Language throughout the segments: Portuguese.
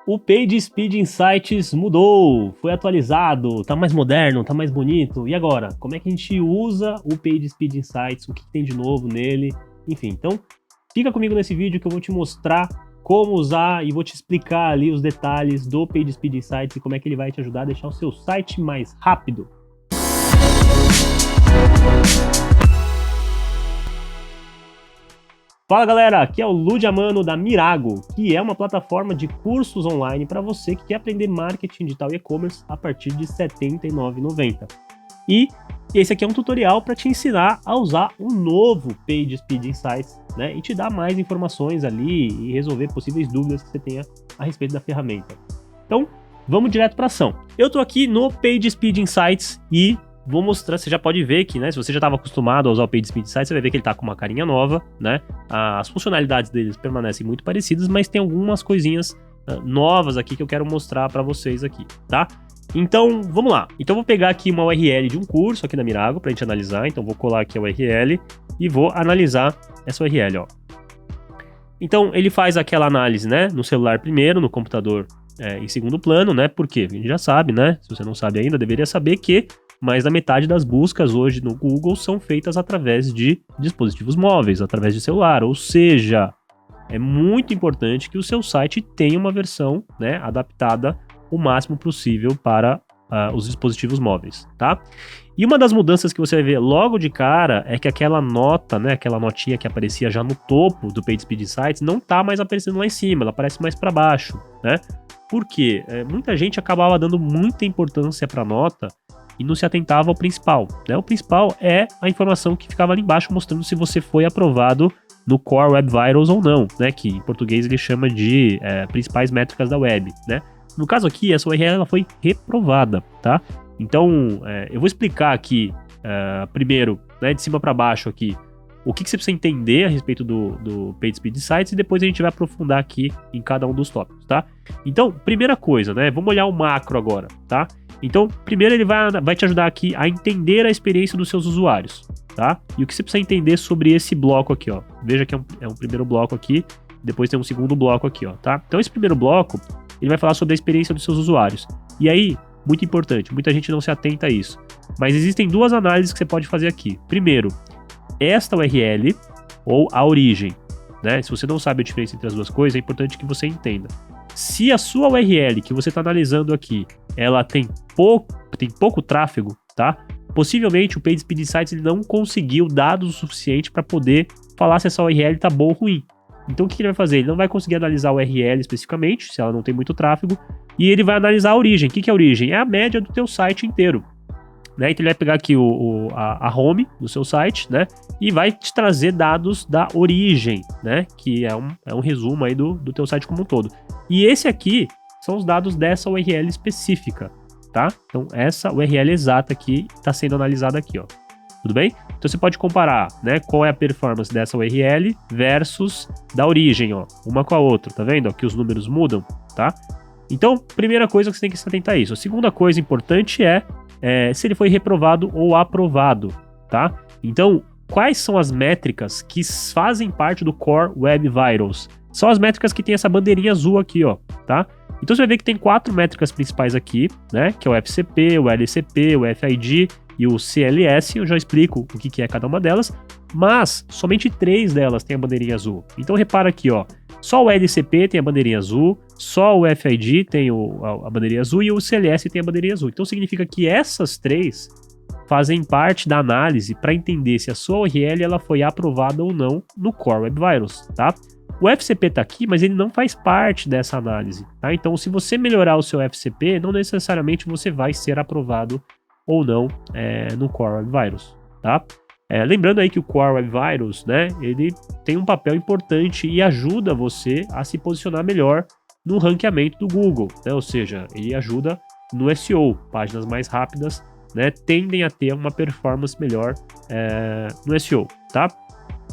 O PageSpeed Insights mudou, foi atualizado, tá mais moderno, tá mais bonito. E agora? Como é que a gente usa o PageSpeed Insights? O que tem de novo nele? Enfim, então fica comigo nesse vídeo que eu vou te mostrar como usar e vou te explicar ali os detalhes do PageSpeed Insights e como é que ele vai te ajudar a deixar o seu site mais rápido. Fala galera, aqui é o Ludiamano da Mirago, que é uma plataforma de cursos online para você que quer aprender marketing digital e e-commerce a partir de R$ 79,90. E esse aqui é um tutorial para te ensinar a usar o novo PageSpeed Insights, né? E te dar mais informações ali e resolver possíveis dúvidas que você tenha a respeito da ferramenta. Então, vamos direto para ação. Eu estou aqui no PageSpeed Insights e vou mostrar, você já pode ver que, né, se você já estava acostumado a usar o PageSpeed Insights, você vai ver que ele está com uma carinha nova, né? As funcionalidades deles permanecem muito parecidas, mas tem algumas coisinhas novas aqui que eu quero mostrar para vocês aqui, tá? Então, vamos lá. Então, eu vou pegar aqui uma URL de um curso aqui da Mirago para a gente analisar. Então, vou colar aqui a URL e vou analisar essa URL, ó. Então, ele faz aquela análise, né, no celular primeiro, no computador em segundo plano, né? Porque a gente já sabe, né? Se você não sabe ainda, deveria saber que mais da metade das buscas hoje no Google são feitas através de dispositivos móveis, através de celular, ou seja, é muito importante que o seu site tenha uma versão, né, adaptada o máximo possível para os dispositivos móveis, tá? E uma das mudanças que você vai ver logo de cara é que aquela nota, né, aquela notinha que aparecia já no topo do PageSpeed Insights não tá mais aparecendo lá em cima, ela aparece mais para baixo, né? Por quê? Muita gente acabava dando muita importância para a nota e não se atentava ao principal, né? O principal é a informação que ficava ali embaixo mostrando se você foi aprovado no Core Web Vitals ou não, né? Que em português ele chama de principais métricas da web, né? No caso aqui, essa URL ela foi reprovada, tá? Então, eu vou explicar aqui, primeiro, né, de cima para baixo aqui, o que você precisa entender a respeito do PageSpeed Insights e depois a gente vai aprofundar aqui em cada um dos tópicos, tá? Então, primeira coisa, né? Vamos olhar o macro agora, tá? Então, primeiro ele vai te ajudar aqui a entender a experiência dos seus usuários, tá? E o que você precisa entender sobre esse bloco aqui, ó. Veja que é um primeiro bloco aqui, depois tem um segundo bloco aqui, ó, tá? Então, esse primeiro bloco, ele vai falar sobre a experiência dos seus usuários. E aí, muito importante, muita gente não se atenta a isso. Mas existem duas análises que você pode fazer aqui. Primeiro, esta URL ou a origem, né? Se você não sabe a diferença entre as duas coisas, é importante que você entenda. Se a sua URL que você está analisando aqui, ela tem pouco tráfego, tá? Possivelmente o PageSpeed Insights ele não conseguiu dados o suficiente para poder falar se essa URL está boa ou ruim. Então o que ele vai fazer? Ele não vai conseguir analisar a URL especificamente, se ela não tem muito tráfego, e ele vai analisar a origem. O que é a origem? É a média do teu site inteiro. Né? Então ele vai pegar aqui a home do seu site, né? E vai te trazer dados da origem, né? Que é um resumo aí do teu site como um todo. E esse aqui são os dados dessa URL específica, tá? Então essa URL exata aqui está sendo analisada aqui, ó. Tudo bem? Então você pode comparar, né? Qual é a performance dessa URL versus da origem, ó. Uma com a outra, tá vendo? Ó, que os números mudam, tá? Então, primeira coisa que você tem que se atentar a isso. A segunda coisa importante é se ele foi reprovado ou aprovado, tá? Então, quais são as métricas que fazem parte do Core Web Vitals? São as métricas que tem essa bandeirinha azul aqui, ó, tá? Então você vai ver que tem 4 métricas principais aqui, né? Que é o FCP, o LCP, o FID e o CLS. Eu já explico o que é cada uma delas, mas somente 3 delas têm a bandeirinha azul. Então repara aqui, ó, só o LCP tem a bandeirinha azul, só o FID tem a bandeirinha azul e o CLS tem a bandeirinha azul. Então significa que essas 3 fazem parte da análise para entender se a sua URL ela foi aprovada ou não no Core Web Vitals, tá? O FCP está aqui, mas ele não faz parte dessa análise, tá? Então, se você melhorar o seu FCP, não necessariamente você vai ser aprovado ou não no Core Web Vitals, tá? Lembrando aí que o Core Web Vitals, né, ele tem um papel importante e ajuda você a se posicionar melhor no ranqueamento do Google, né? Ou seja, ele ajuda no SEO, páginas mais rápidas, né, tendem a ter uma performance melhor no SEO, tá?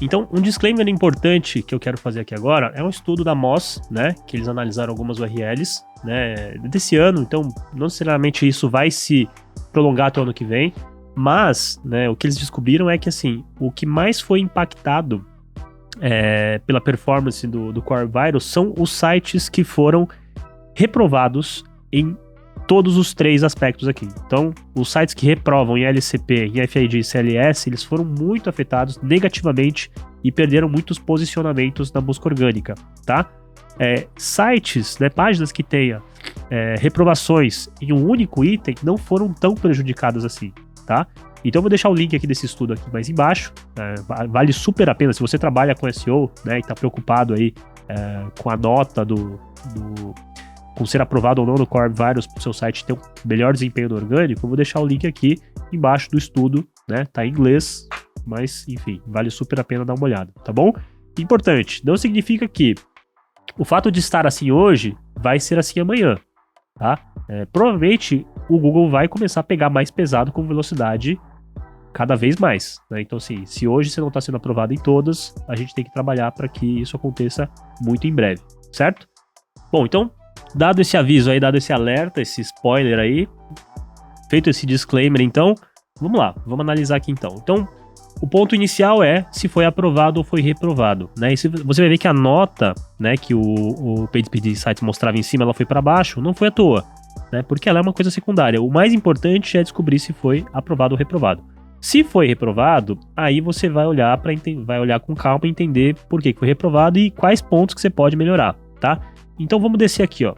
Então, um disclaimer importante que eu quero fazer aqui agora é um estudo da Moz, né, que eles analisaram algumas URLs, né, desse ano, então não necessariamente isso vai se prolongar até o ano que vem, mas, né, o que eles descobriram é que, assim, o que mais foi impactado pela performance do Core Vitals são os sites que foram reprovados em todos os 3 aspectos aqui. Então, os sites que reprovam em LCP, em FID e CLS, eles foram muito afetados negativamente e perderam muitos posicionamentos na busca orgânica, tá? Sites, né, páginas que tenha reprovações em um único item não foram tão prejudicadas assim, tá? Então eu vou deixar o link aqui desse estudo aqui mais embaixo, vale super a pena, se você trabalha com SEO, né, e tá preocupado aí com a nota com ser aprovado ou não no Core Web Vitals para o seu site ter um melhor desempenho no orgânico, eu vou deixar o link aqui embaixo do estudo, né? Tá em inglês, mas enfim, vale super a pena dar uma olhada, tá bom? Importante, não significa que o fato de estar assim hoje vai ser assim amanhã, tá? Provavelmente o Google vai começar a pegar mais pesado com velocidade cada vez mais, né? Então assim, se hoje você não está sendo aprovado em todas, a gente tem que trabalhar para que isso aconteça muito em breve, certo? Bom, então dado esse aviso aí, dado esse alerta, esse spoiler aí, feito esse disclaimer, então, vamos lá, vamos analisar aqui então. Então, o ponto inicial é se foi aprovado ou foi reprovado, né? E você vai ver que a nota, né, que o PageSpeed Insights mostrava em cima, ela foi para baixo, não foi à toa, né? Porque ela é uma coisa secundária. O mais importante é descobrir se foi aprovado ou reprovado. Se foi reprovado, aí você vai olhar com calma e entender por que foi reprovado e quais pontos que você pode melhorar, tá? Então vamos descer aqui, ó.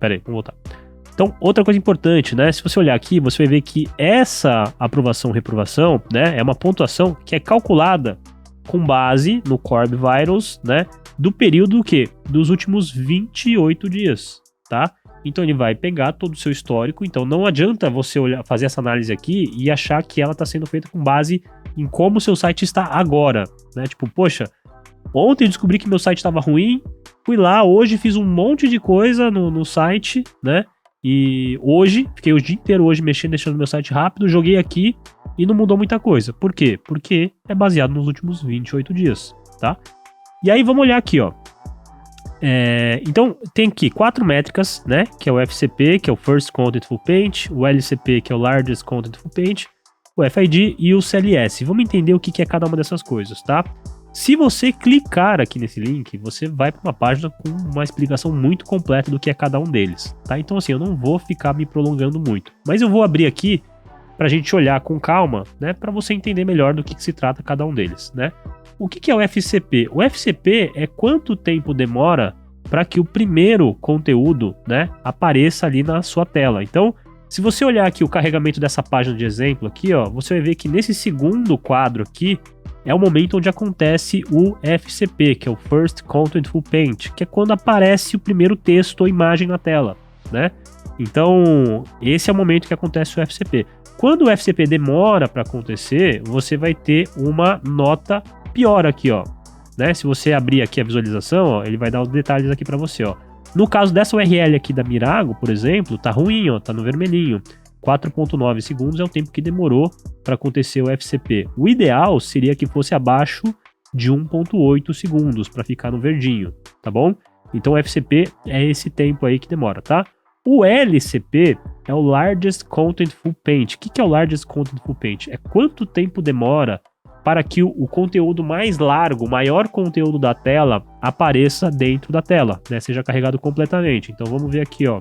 Peraí, vamos voltar. Então, outra coisa importante, né? Se você olhar aqui, você vai ver que essa aprovação-reprovação, né, é uma pontuação que é calculada com base no Core Web Vitals, né, do período o quê? Dos últimos 28 dias, tá? Então ele vai pegar todo o seu histórico, então não adianta você fazer essa análise aqui e achar que ela está sendo feita com base em como o seu site está agora, né? Tipo, poxa, ontem eu descobri que meu site estava ruim, fui lá, hoje fiz um monte de coisa no site, né? E hoje, fiquei o dia inteiro hoje mexendo, deixando meu site rápido, joguei aqui e não mudou muita coisa. Por quê? Porque é baseado nos últimos 28 dias, tá? E aí vamos olhar aqui, ó. Então tem aqui 4 métricas, né? Que é o FCP, que é o First Contentful Paint, o LCP, que é o Largest Contentful Paint, o FID e o CLS. Vamos entender o que é cada uma dessas coisas, tá? Se você clicar aqui nesse link, você vai para uma página com uma explicação muito completa do que é cada um deles, tá? Então assim, eu não vou ficar me prolongando muito, mas eu vou abrir aqui para a gente olhar com calma, né? Para você entender melhor do que se trata cada um deles, né? O que é o FCP? O FCP é quanto tempo demora para que o primeiro conteúdo, né, apareça ali na sua tela. Então, se você olhar aqui o carregamento dessa página de exemplo aqui, ó, você vai ver que nesse segundo quadro aqui é o momento onde acontece o FCP, que é o First Contentful Paint, que é quando aparece o primeiro texto ou imagem na tela, né? Então, esse é o momento que acontece o FCP. Quando o FCP demora para acontecer, você vai ter uma nota pior aqui, ó, né? Se você abrir aqui a visualização, ó, ele vai dar os detalhes aqui para você, ó. No caso dessa URL aqui da Mirago, por exemplo, tá ruim, ó, tá no vermelhinho. 4.9 segundos é o tempo que demorou para acontecer o FCP. O ideal seria que fosse abaixo de 1.8 segundos para ficar no verdinho, tá bom? Então o FCP é esse tempo aí que demora, tá? O LCP é o Largest Contentful Paint. O que é o Largest Contentful Paint? É quanto tempo demora para que o conteúdo mais largo, o maior conteúdo da tela, apareça dentro da tela, né? Seja carregado completamente. Então vamos ver aqui, ó.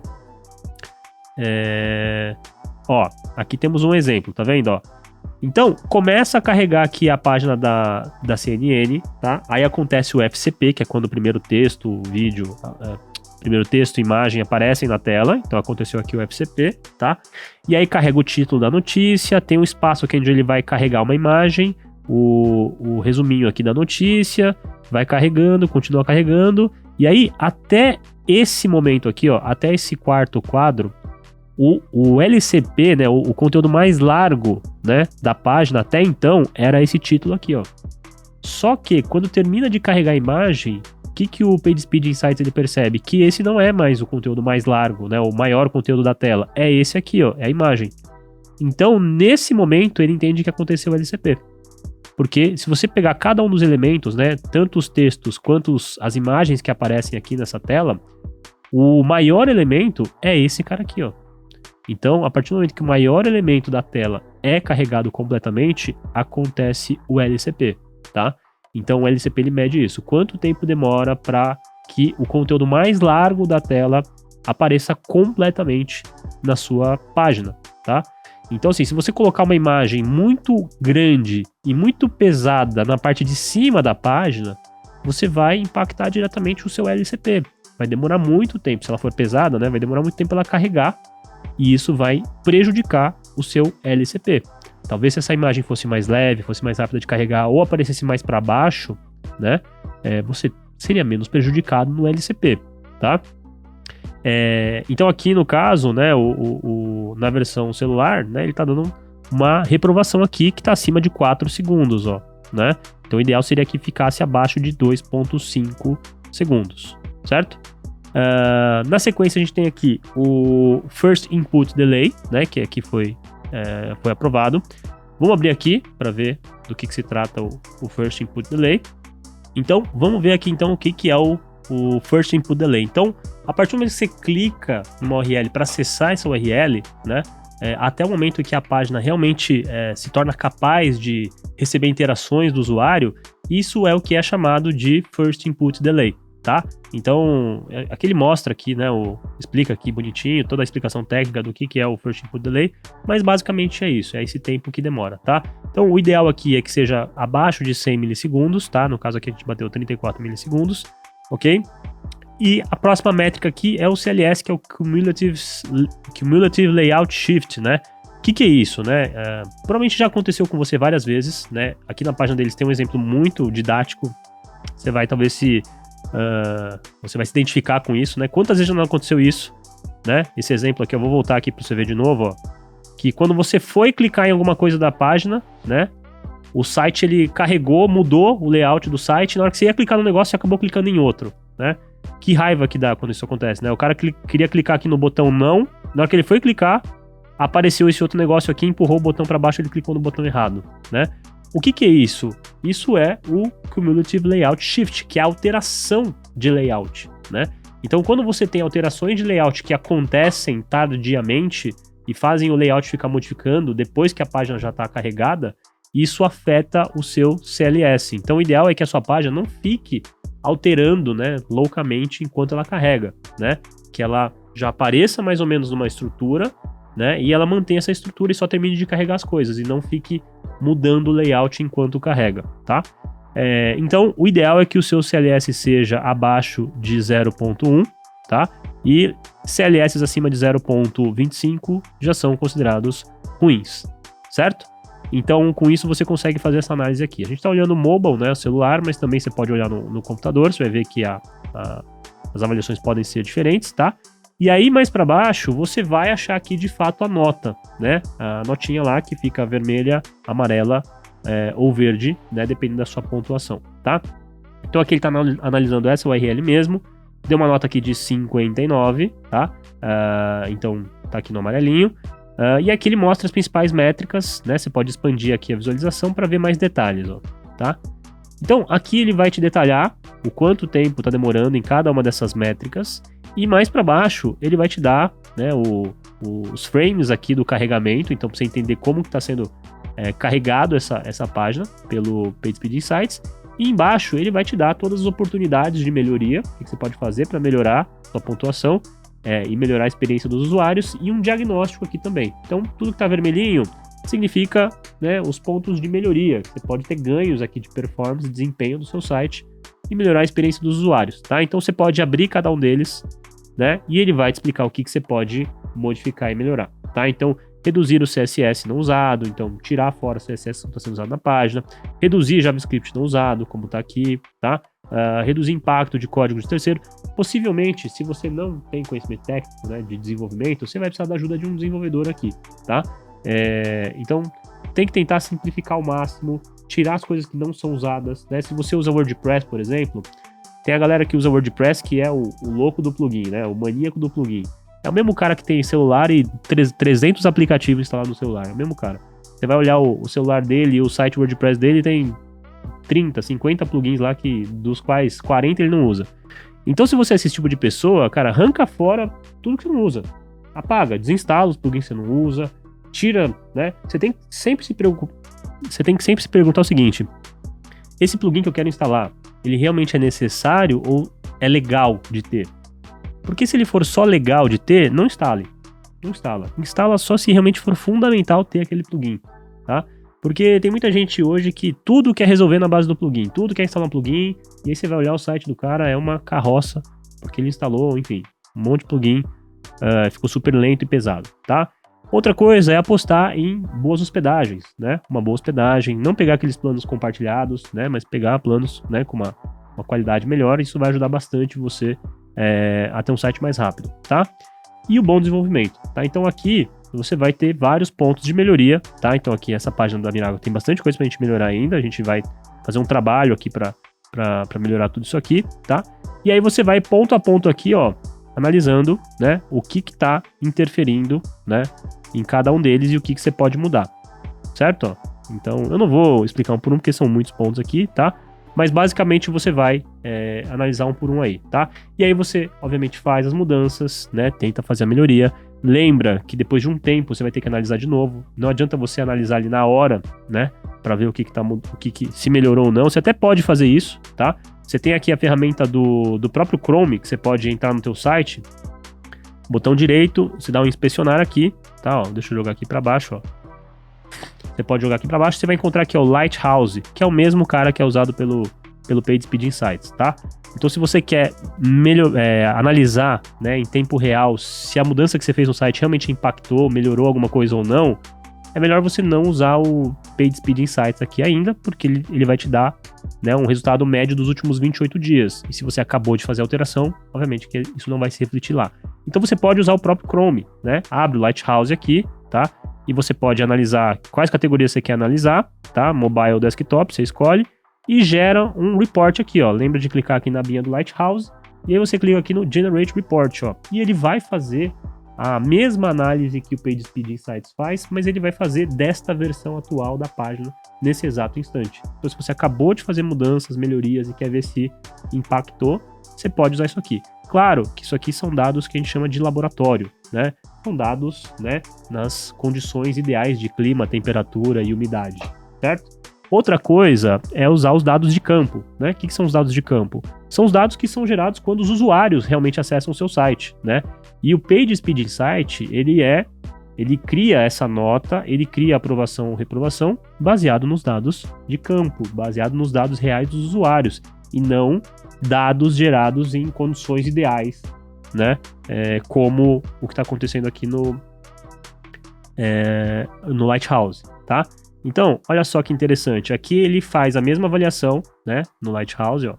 Aqui temos um exemplo, tá vendo, ó? Então, começa a carregar aqui a página da CNN, tá? Aí acontece o FCP, que é quando o primeiro texto, vídeo, primeiro texto e imagem aparecem na tela. Então aconteceu aqui o FCP, tá? E aí carrega o título da notícia, tem um espaço aqui onde ele vai carregar uma imagem, o resuminho aqui da notícia, vai carregando, continua carregando, e aí até esse momento aqui, ó, até esse quarto quadro, o LCP, né, o conteúdo mais largo, né, da página até então era esse título aqui, ó. Só que quando termina de carregar a imagem, o que o PageSpeed Insights ele percebe? Que esse não é mais o conteúdo mais largo, né, o maior conteúdo da tela, é esse aqui, ó, é a imagem. Então, nesse momento, ele entende que aconteceu o LCP. Porque se você pegar cada um dos elementos, né, tanto os textos quanto as imagens que aparecem aqui nessa tela, o maior elemento é esse cara aqui, ó. Então, a partir do momento que o maior elemento da tela é carregado completamente, acontece o LCP, tá? Então, o LCP ele mede isso. Quanto tempo demora para que o conteúdo mais largo da tela apareça completamente na sua página, tá? Então, assim, se você colocar uma imagem muito grande e muito pesada na parte de cima da página, você vai impactar diretamente o seu LCP. Vai demorar muito tempo, se ela for pesada, né? Vai demorar muito tempo para ela carregar e isso vai prejudicar o seu LCP. Talvez se essa imagem fosse mais leve, fosse mais rápida de carregar ou aparecesse mais para baixo, né? Você seria menos prejudicado no LCP, tá? Então aqui no caso, né, na versão celular, né, ele tá dando uma reprovação aqui que tá acima de 4 segundos, ó, né? Então o ideal seria que ficasse abaixo de 2.5 segundos, certo? Na sequência a gente tem aqui o First Input Delay, né, que aqui foi aprovado. Vamos abrir aqui para ver do que se trata o First Input Delay. Então vamos ver aqui então o que é o First Input Delay. Então, a partir do momento que você clica numa URL para acessar essa URL, né, até o momento que a página realmente se torna capaz de receber interações do usuário, isso é o que é chamado de First Input Delay, tá? Então, aqui ele mostra aqui, né, explica aqui bonitinho, toda a explicação técnica do que é o First Input Delay, mas basicamente é isso, é esse tempo que demora, tá? Então, o ideal aqui é que seja abaixo de 100 milissegundos, tá? No caso aqui a gente bateu 34 milissegundos, ok? E a próxima métrica aqui é o CLS, que é o Cumulative Layout Shift, né? O que é isso, né? Provavelmente já aconteceu com você várias vezes, né? Aqui na página deles tem um exemplo muito didático. Você vai talvez você vai se identificar com isso, né? Quantas vezes já não aconteceu isso, né? Esse exemplo aqui, eu vou voltar aqui para você ver de novo, ó. Que quando você foi clicar em alguma coisa da página, né? O site, ele carregou, mudou o layout do site, na hora que você ia clicar no negócio, você acabou clicando em outro, né? Que raiva que dá quando isso acontece, né? O cara queria clicar aqui no botão não, na hora que ele foi clicar, apareceu esse outro negócio aqui, empurrou o botão para baixo, ele clicou no botão errado, né? O que é isso? Isso é o Cumulative Layout Shift, que é a alteração de layout, né? Então, quando você tem alterações de layout que acontecem tardiamente e fazem o layout ficar modificando depois que a página já está carregada, isso afeta o seu CLS. Então, o ideal é que a sua página não fique alterando, né, loucamente enquanto ela carrega, né? Que ela já apareça mais ou menos numa estrutura, né? E ela mantenha essa estrutura e só termine de carregar as coisas e não fique mudando o layout enquanto carrega, tá? Então, o ideal é que o seu CLS seja abaixo de 0.1, tá? E CLS acima de 0.25 já são considerados ruins, certo? Então, com isso, você consegue fazer essa análise aqui. A gente está olhando o mobile, né, o celular, mas também você pode olhar no computador, você vai ver que as avaliações podem ser diferentes, tá? E aí, mais para baixo, você vai achar aqui, de fato, a nota, né? A notinha lá que fica vermelha, amarela ou verde, né, dependendo da sua pontuação, tá? Então, aqui ele está analisando essa URL mesmo, deu uma nota aqui de 59, tá? Então, tá aqui no amarelinho. E aqui ele mostra as principais métricas, né? Você pode expandir aqui a visualização para ver mais detalhes, ó, tá? Então, aqui ele vai te detalhar o quanto tempo está demorando em cada uma dessas métricas. E mais para baixo, ele vai te dar, né, os frames aqui do carregamento. Então, para você entender como está sendo carregado essa página pelo PageSpeed Insights. E embaixo, ele vai te dar todas as oportunidades de melhoria, o que você pode fazer para melhorar sua pontuação. E melhorar a experiência dos usuários, e um diagnóstico aqui também. Então, tudo que está vermelhinho significa, né, os pontos de melhoria. Você pode ter ganhos aqui de performance e desempenho do seu site e melhorar a experiência dos usuários, tá? Então, você pode abrir cada um deles, né, e ele vai te explicar o que você pode modificar e melhorar, tá? Então, reduzir o CSS não usado, então tirar fora o CSS que está sendo usado na página, reduzir JavaScript não usado, como está aqui, tá? Reduzir impacto de código de terceiro. Possivelmente, se você não tem conhecimento técnico, né, de desenvolvimento, você vai precisar da ajuda de um desenvolvedor aqui, tá? Então, tem que tentar simplificar ao máximo, tirar as coisas que não são usadas, né? Se você usa WordPress, por exemplo, tem a galera que usa WordPress que é o louco do plugin, né? O maníaco do plugin. É o mesmo cara que tem celular e 300 aplicativos instalados no celular, é o mesmo cara. Você vai olhar o celular dele e o site WordPress dele tem 30, 50 plugins lá, dos quais 40 ele não usa. Então, se você é esse tipo de pessoa, cara, arranca fora tudo que você não usa. Apaga, desinstala os plugins que você não usa, tira, né? Você tem que sempre se perguntar o seguinte: esse plugin que eu quero instalar, ele realmente é necessário ou é legal de ter. Porque se ele for só legal de ter, não instale. Não instala. Instala só se realmente for fundamental ter aquele plugin, tá? Porque tem muita gente hoje que tudo quer resolver na base do plugin, tudo quer instalar um plugin, e aí você vai olhar o site do cara, é uma carroça, porque ele instalou, enfim, um monte de plugin, ficou super lento e pesado, tá? Outra coisa é apostar em boas hospedagens, né? Uma boa hospedagem, não pegar aqueles planos compartilhados, né? Mas pegar planos, né, com uma qualidade melhor, isso vai ajudar bastante você a ter um site mais rápido, tá? E o bom desenvolvimento, tá? Então aqui você vai ter vários pontos de melhoria, tá? Então aqui essa página da Mirago tem bastante coisa pra gente melhorar ainda, a gente vai fazer um trabalho aqui pra melhorar tudo isso aqui, tá? E aí você vai ponto a ponto aqui, ó, analisando, né, o que tá interferindo, né, em cada um deles e o que você pode mudar, certo? Ó, então eu não vou explicar um por um porque são muitos pontos aqui, tá? Mas basicamente você vai analisar um por um aí, tá? E aí você, obviamente, faz as mudanças, né? Tenta fazer a melhoria. Lembra que depois de um tempo você vai ter que analisar de novo. Não adianta você analisar ali na hora, né? Pra ver o que se melhorou ou não. Você até pode fazer isso, tá? Você tem aqui a ferramenta do próprio Chrome, que você pode entrar no teu site. Botão direito, você dá um inspecionar aqui, tá? Ó, deixa eu jogar aqui pra baixo, ó. Você pode jogar aqui para baixo, você vai encontrar aqui ó, o Lighthouse, que é o mesmo cara que é usado pelo PageSpeed Insights, tá? Então se você quer analisar, né, em tempo real se a mudança que você fez no site realmente impactou, melhorou alguma coisa ou não, é melhor você não usar o PageSpeed Insights aqui ainda, porque ele vai te dar, né, um resultado médio dos últimos 28 dias. E se você acabou de fazer a alteração, obviamente que isso não vai se refletir lá. Então você pode usar o próprio Chrome, né? Abre o Lighthouse aqui, tá? E você pode analisar quais categorias você quer analisar, tá? Mobile ou desktop, você escolhe. E gera um report aqui, ó. Lembra de clicar aqui na abinha do Lighthouse. E aí você clica aqui no Generate Report, ó. E ele vai fazer a mesma análise que o PageSpeed Insights faz, mas ele vai fazer desta versão atual da página nesse exato instante. Então se você acabou de fazer mudanças, melhorias e quer ver se impactou, você pode usar isso aqui. Claro que isso aqui são dados que a gente chama de laboratório, né? São dados, né, nas condições ideais de clima, temperatura e umidade, certo? Outra coisa é usar os dados de campo, né? O que são os dados de campo? São os dados que são gerados quando os usuários realmente acessam o seu site, né? E o PageSpeed Insight, ele cria essa nota, ele cria aprovação ou reprovação baseado nos dados de campo, baseado nos dados reais dos usuários, e não dados gerados em condições ideais, né? Como o que está acontecendo aqui no Lighthouse, tá? Então, olha só que interessante. Aqui ele faz a mesma avaliação, né? No Lighthouse, ó.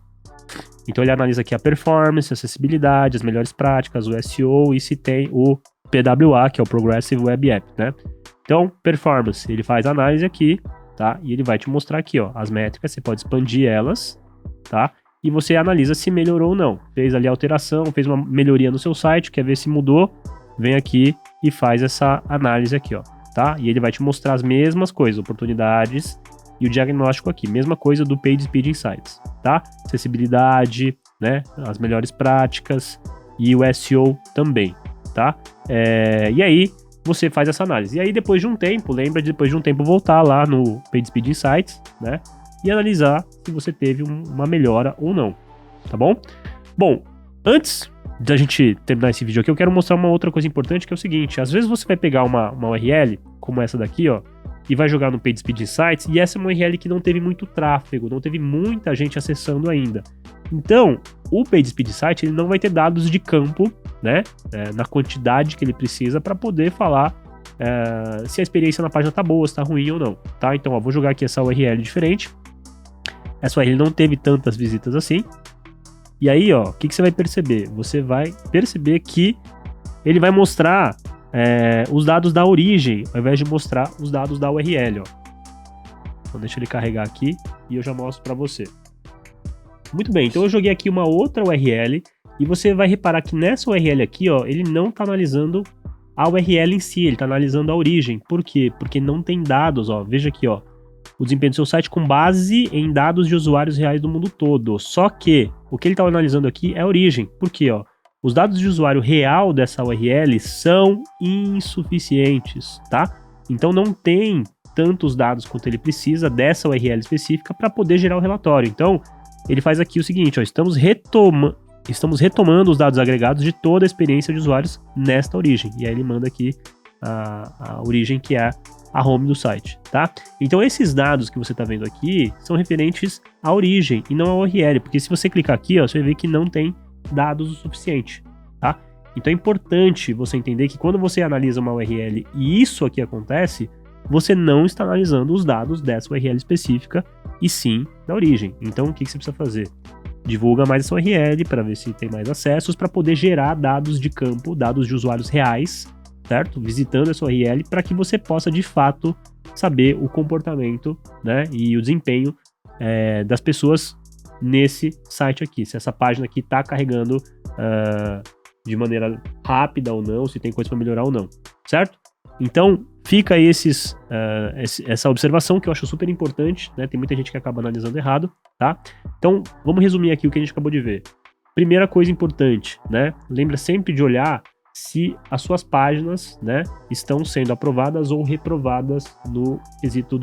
Então ele analisa aqui a performance, a acessibilidade, as melhores práticas, o SEO e se tem o PWA, que é o Progressive Web App, né? Então, performance, ele faz a análise aqui, tá? E ele vai te mostrar aqui, ó, as métricas, você pode expandir elas, tá? E você analisa se melhorou ou não. Fez ali a alteração, fez uma melhoria no seu site, quer ver se mudou, vem aqui e faz essa análise aqui, ó, tá? E ele vai te mostrar as mesmas coisas, oportunidades e o diagnóstico aqui, mesma coisa do PageSpeed Insights, tá? Acessibilidade, né? As melhores práticas e o SEO também, tá? E aí você faz essa análise. E aí depois de um tempo, lembra de depois de um tempo voltar lá no PageSpeed Insights, né? E analisar se você teve uma melhora ou não, tá bom? Bom, antes da gente terminar esse vídeo aqui, eu quero mostrar uma outra coisa importante, que é o seguinte: às vezes você vai pegar uma URL, como essa daqui, ó, e vai jogar no PageSpeed Insights, e essa é uma URL que não teve muito tráfego, não teve muita gente acessando ainda. Então, o PageSpeed Insights, ele não vai ter dados de campo, né, na quantidade que ele precisa para poder falar se a experiência na página tá boa, se tá ruim ou não, tá? Então, ó, vou jogar aqui essa URL diferente. Essa URL não teve tantas visitas assim. E aí, ó, o que você vai perceber? Você vai perceber que ele vai mostrar os dados da origem, ao invés de mostrar os dados da URL, ó. Então deixa ele carregar aqui e eu já mostro para você. Muito bem, então eu joguei aqui uma outra URL e você vai reparar que nessa URL aqui, ó, ele não está analisando a URL em si, ele está analisando a origem. Por quê? Porque não tem dados, ó. Veja aqui, ó, o desempenho do seu site com base em dados de usuários reais do mundo todo. Só que o que ele está analisando aqui é a origem. Por quê, ó? Os dados de usuário real dessa URL são insuficientes, tá? Então não tem tantos dados quanto ele precisa dessa URL específica para poder gerar o relatório. Então ele faz aqui o seguinte, ó, estamos estamos retomando os dados agregados de toda a experiência de usuários nesta origem. E aí ele manda aqui a origem que é a home do site, tá? Então esses dados que você está vendo aqui são referentes à origem e não à URL, porque se você clicar aqui, ó, você vai ver que não tem dados o suficiente, tá? Então é importante você entender que quando você analisa uma URL e isso aqui acontece, você não está analisando os dados dessa URL específica e sim da origem. Então o que você precisa fazer? Divulga mais essa URL para ver se tem mais acessos, para poder gerar dados de campo, dados de usuários reais, certo? Visitando essa URL para que você possa de fato saber o comportamento, né, e o desempenho das pessoas nesse site aqui. Se essa página aqui está carregando de maneira rápida ou não, se tem coisa para melhorar ou não, certo? Então fica aí essa observação que eu acho super importante, né? Tem muita gente que acaba analisando errado, tá? Então vamos resumir aqui o que a gente acabou de ver. Primeira coisa importante, né? Lembra sempre de olhar se as suas páginas, né, estão sendo aprovadas ou reprovadas no quesito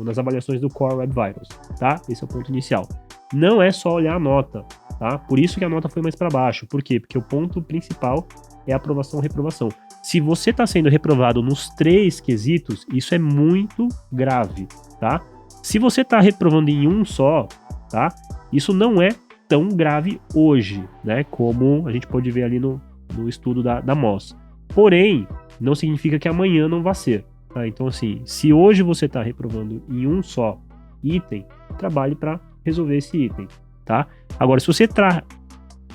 nas avaliações do Core Web Vitals, tá? Esse é o ponto inicial. Não é só olhar a nota, tá? Por isso que a nota foi mais para baixo. Por quê? Porque o ponto principal é a aprovação ou reprovação. Se você está sendo reprovado nos 3 quesitos, isso é muito grave, tá? Se você está reprovando em um só, tá? Isso não é tão grave hoje, né? Como a gente pode ver ali no estudo da MOS. Porém, não significa que amanhã não vai ser, tá? Então, assim, se hoje você está reprovando em um só item, trabalhe para resolver esse item, tá? Agora, se você está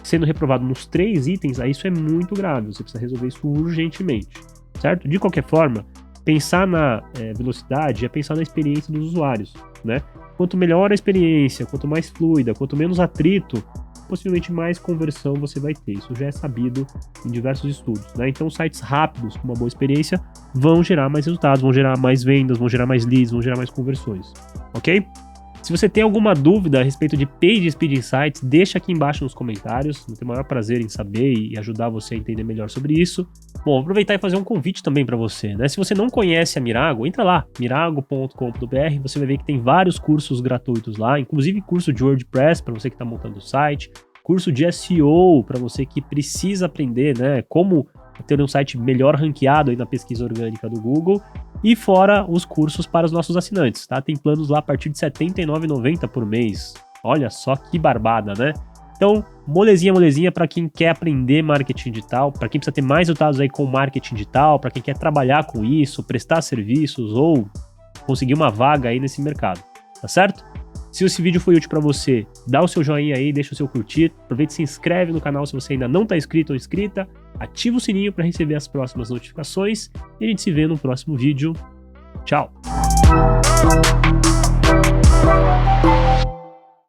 sendo reprovado nos 3 itens, aí isso é muito grave, você precisa resolver isso urgentemente, certo? De qualquer forma, pensar na velocidade é pensar na experiência dos usuários, né? Quanto melhor a experiência, quanto mais fluida, quanto menos atrito, possivelmente mais conversão você vai ter. Isso já é sabido em diversos estudos, né? Então, sites rápidos, com uma boa experiência, vão gerar mais resultados, vão gerar mais vendas, vão gerar mais leads, vão gerar mais conversões, ok? Se você tem alguma dúvida a respeito de Page Speed Insights, deixa aqui embaixo nos comentários. Eu tenho o maior prazer em saber e ajudar você a entender melhor sobre isso. Bom, vou aproveitar e fazer um convite também para você, né? Se você não conhece a Mirago, entra lá, mirago.com.br, você vai ver que tem vários cursos gratuitos lá, inclusive curso de WordPress para você que está montando o site, curso de SEO para você que precisa aprender, né, como ter um site melhor ranqueado aí na pesquisa orgânica do Google, e fora os cursos para os nossos assinantes, tá? Tem planos lá a partir de R$ 79,90 por mês. Olha só que barbada, né? Então, molezinha para quem quer aprender marketing digital, para quem precisa ter mais resultados aí com marketing digital, para quem quer trabalhar com isso, prestar serviços ou conseguir uma vaga aí nesse mercado, tá certo? Se esse vídeo foi útil para você, dá o seu joinha aí, deixa o seu curtir, aproveita e se inscreve no canal se você ainda não está inscrito ou inscrita, ativa o sininho para receber as próximas notificações e a gente se vê no próximo vídeo. Tchau!